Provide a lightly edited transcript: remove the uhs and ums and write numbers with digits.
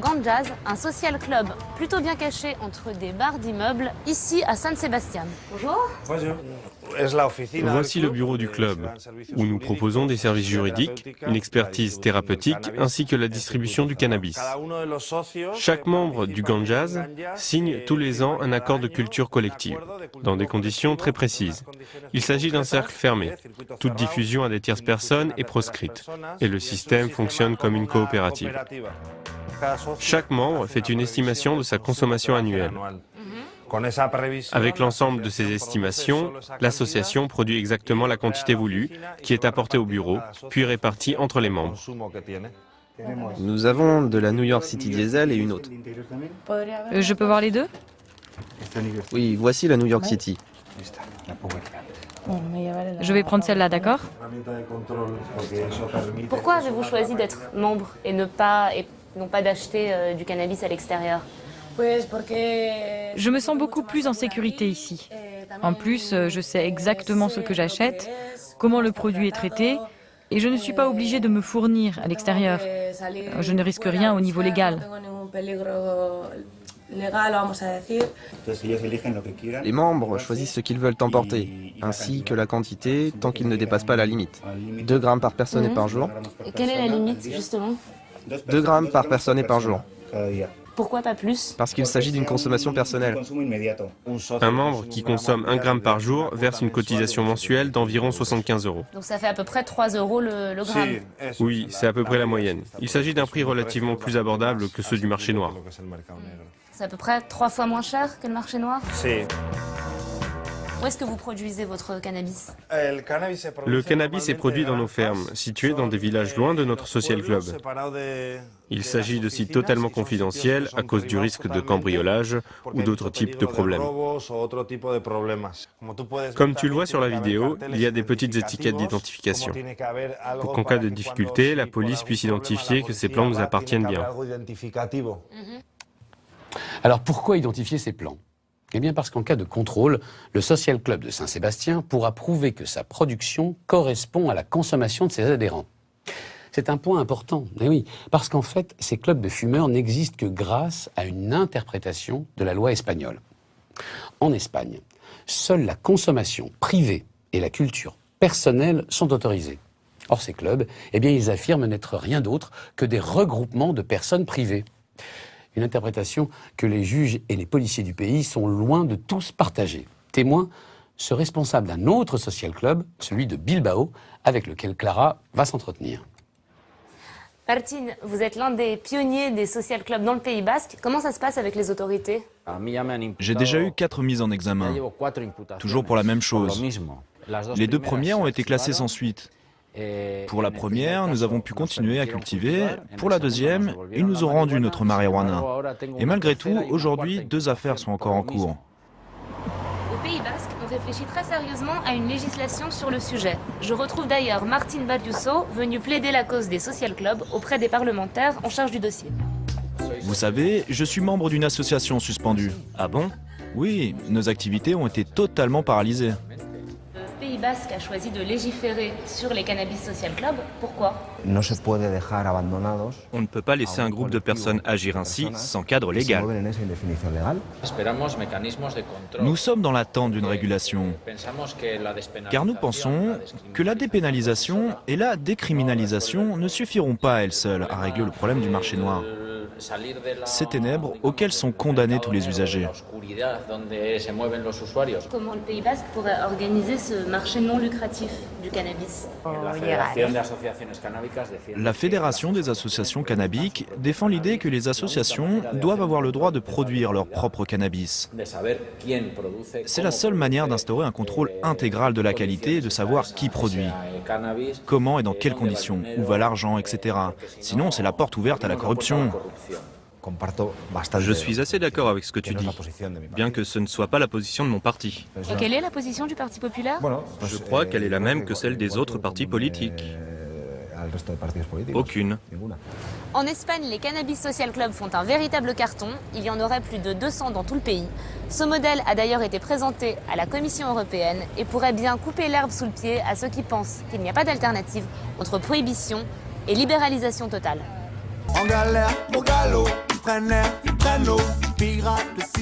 Ganjas, un social club plutôt bien caché entre des barres d'immeubles, ici à San Sebastián. Bonjour. Voici le bureau du club, où nous proposons des services juridiques, une expertise thérapeutique ainsi que la distribution du cannabis. Chaque membre du Ganjas signe tous les ans un accord de culture collective, dans des conditions très précises. Il s'agit d'un cercle fermé. Toute diffusion à des tierces personnes est proscrite, et le système fonctionne comme une coopérative. Chaque membre fait une estimation de sa consommation annuelle. Avec l'ensemble de ces estimations, l'association produit exactement la quantité voulue, qui est apportée au bureau, puis répartie entre les membres. Nous avons de la New York City Diesel et une autre. Je peux voir les deux? Oui, voici la New York City. Je vais prendre celle-là, d'accord? Pourquoi avez-vous choisi d'être membre et non pas d'acheter du cannabis à l'extérieur? Je me sens beaucoup plus en sécurité ici. En plus, je sais exactement ce que j'achète, comment le produit est traité, et je ne suis pas obligée de me fournir à l'extérieur. Je ne risque rien au niveau légal. Les membres choisissent ce qu'ils veulent emporter, ainsi que la quantité, tant qu'ils ne dépassent pas la limite. 2 grammes par personne et par jour. Et quelle est la limite, justement? 2 grammes par personne et par jour. Pourquoi pas plus? Parce qu'il s'agit d'une consommation personnelle. Un membre qui consomme 1 gramme par jour verse une cotisation mensuelle d'environ 75 €. Donc ça fait à peu près 3 € le gramme. Oui, c'est à peu près la moyenne. Il s'agit d'un prix relativement plus abordable que ceux du marché noir. C'est à peu près 3 fois moins cher que le marché noir? Où est-ce que vous produisez votre cannabis? Le cannabis est produit dans nos fermes, situées dans des villages loin de notre social club. Il s'agit de sites totalement confidentiels à cause du risque de cambriolage ou d'autres types de problèmes. Comme tu le vois sur la vidéo, il y a des petites étiquettes d'identification. Pour qu'en cas de difficulté, la police puisse identifier que ces plants nous appartiennent bien. Alors pourquoi identifier ces plants? Eh bien parce qu'en cas de contrôle, le Social Club de Saint-Sébastien pourra prouver que sa production correspond à la consommation de ses adhérents. C'est un point important, eh oui, parce qu'en fait, ces clubs de fumeurs n'existent que grâce à une interprétation de la loi espagnole. En Espagne, seule la consommation privée et la culture personnelle sont autorisées. Or, ces clubs, eh bien, ils affirment n'être rien d'autre que des regroupements de personnes privées. Une interprétation que les juges et les policiers du pays sont loin de tous partager. Témoin, ce responsable d'un autre social club, celui de Bilbao, avec lequel Clara va s'entretenir. Martin, vous êtes l'un des pionniers des social clubs dans le Pays Basque. Comment ça se passe avec les autorités? J'ai déjà eu 4 mises en examen, toujours pour la même chose. Les 2 premières ont été classées sans suite. Pour la première, nous avons pu continuer à cultiver. Pour la deuxième, ils nous ont rendu notre marijuana. Et malgré tout, aujourd'hui, 2 affaires sont encore en cours. Au Pays Basque, on réfléchit très sérieusement à une législation sur le sujet. Je retrouve d'ailleurs Martin Barriuso, venu plaider la cause des social clubs auprès des parlementaires en charge du dossier. Vous savez, je suis membre d'une association suspendue. Ah bon? Oui, nos activités ont été totalement paralysées. Le Pays Basque a choisi de légiférer sur les cannabis social clubs. Pourquoi? On ne peut pas laisser un groupe de personnes agir ainsi sans cadre légal. Nous sommes dans l'attente d'une régulation, car nous pensons que la dépénalisation et la décriminalisation ne suffiront pas à elles seules à régler le problème du marché noir. Ces ténèbres auxquelles sont condamnés tous les usagers. Comment le Pays Basque pourrait organiser ce marché non lucratif du cannabis? La Fédération des associations cannabiques défend l'idée que les associations doivent avoir le droit de produire leur propre cannabis. C'est la seule manière d'instaurer un contrôle intégral de la qualité et de savoir qui produit, comment et dans quelles conditions, où va l'argent, etc. Sinon, c'est la porte ouverte à la corruption. Je suis assez d'accord avec ce que tu dis, bien que ce ne soit pas la position de mon parti. Et quelle est la position du Parti populaire? Je crois qu'elle est la même que celle des autres partis politiques. Aucune. En Espagne, les cannabis social clubs font un véritable carton. Il y en aurait plus de 200 dans tout le pays. Ce modèle a d'ailleurs été présenté à la Commission européenne et pourrait bien couper l'herbe sous le pied à ceux qui pensent qu'il n'y a pas d'alternative entre prohibition et libéralisation totale. En galère, au galop, prennent l'air, ils prennent l'eau, pirates